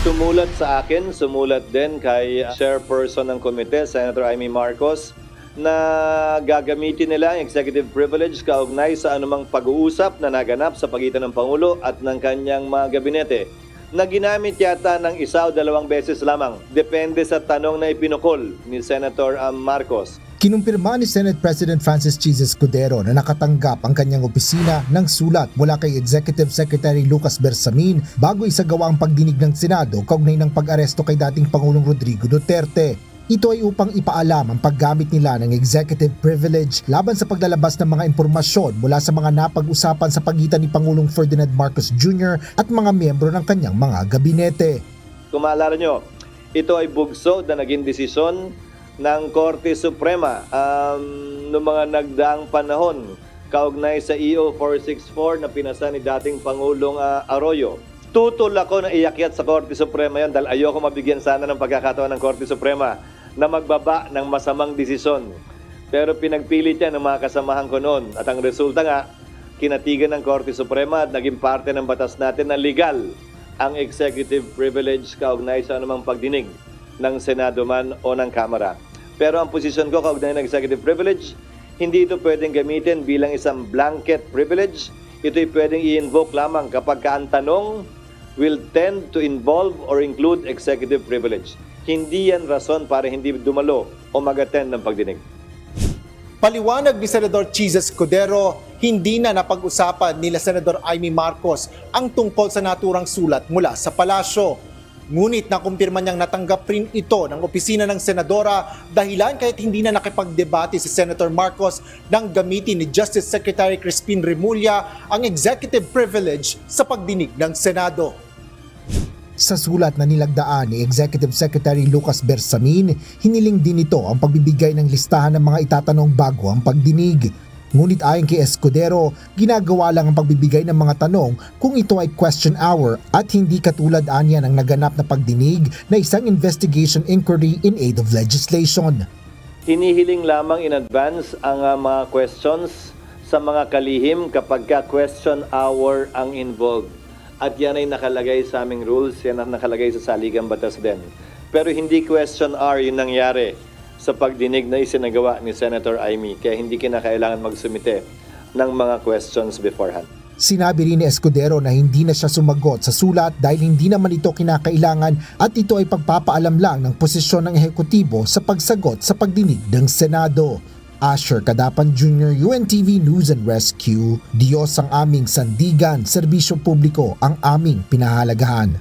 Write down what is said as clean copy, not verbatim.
Sumulat sa akin, sumulat din kay chairperson ng komite, Senator Amy Marcos, na gagamitin nila ang executive privilege kaugnay sa anumang pag-uusap na naganap sa pagitan ng Pangulo at ng kanyang mga gabinete, na ginamit yata ng 1 o 2 beses lamang. Depende sa tanong na ipinukol ni Senator Marcos. Kinumpirma ni Senate President Francis Cheese Escudero na nakatanggap ang kanyang opisina ng sulat mula kay Executive Secretary Lucas Bersamin bago isagawa ang pagdinig ng Senado kaugnay ng pag-aresto kay dating Pangulong Rodrigo Duterte. Ito ay upang ipaalam ang paggamit nila ng executive privilege laban sa paglalabas ng mga impormasyon mula sa mga napag-usapan sa pagitan ni Pangulong Ferdinand Marcos Jr. at mga miyembro ng kanyang mga gabinete. Kung maalala nyo, ito ay bugso na naging desisyon ng Korte Suprema noong mga nagdaang panahon kaugnay sa EO 464 na pinasa ni dating Pangulong Arroyo. Tutol ako na iakyat sa Korte Suprema yon dahil ayoko mabigyan sana ng pagkakataon ng Korte Suprema na magbaba ng masamang desisyon. Pero pinagpilit yan ng mga kasamahan ko noon at ang resulta nga, kinatigan ng Korte Suprema at naging parte ng batas natin na legal ang executive privilege kaugnay sa anumang pagdinig ng Senado man o ng Kamara. Pero ang posisyon ko kaugnay ng executive privilege, hindi ito pwedeng gamitin bilang isang blanket privilege. Ito'y pwedeng i-invoke lamang kapag ang tanong will tend to involve or include executive privilege. Hindi yan rason para hindi dumalo o mag-attend ng pagdinig. Paliwanag ni Senador Cheese Escudero, hindi na napag-usapan nila Senador Amy Marcos ang tungkol sa naturang sulat mula sa palasyo. Ngunit nakumpirma niyang natanggap rin ito ng opisina ng Senadora dahilan kahit hindi na nakipagdebate si Senator Marcos nang gamitin ni Justice Secretary Crispin Remulla ang executive privilege sa pagdinig ng Senado. Sa sulat na nilagdaan ni Executive Secretary Lucas Bersamin, hiniling din ito ang pagbibigay ng listahan ng mga itatanong bago ang pagdinig. Ngunit ayon kay Escudero, ginagawa lang ang pagbibigay ng mga tanong kung ito ay question hour at hindi katulad anya ng naganap na pagdinig na isang investigation inquiry in aid of legislation. Hinihiling lamang in advance ang mga questions sa mga kalihim kapag question hour ang involved. At yan ay nakalagay sa aming rules, yan ang nakalagay sa saligang batas din. Pero hindi question hour yung nangyari sa pagdinig na isinagawa ni Senator Amy, kaya hindi kinakailangan magsumite ng mga questions beforehand. Sinabi rin ni Escudero na hindi na siya sumagot sa sulat dahil hindi naman ito kinakailangan at ito ay pagpapaalam lang ng posisyon ng ehekutibo sa pagsagot sa pagdinig ng Senado. Asher Cadapan Jr., UNTV News and Rescue. Diyos ang aming sandigan, serbisyo publiko ang aming pinahalagahan.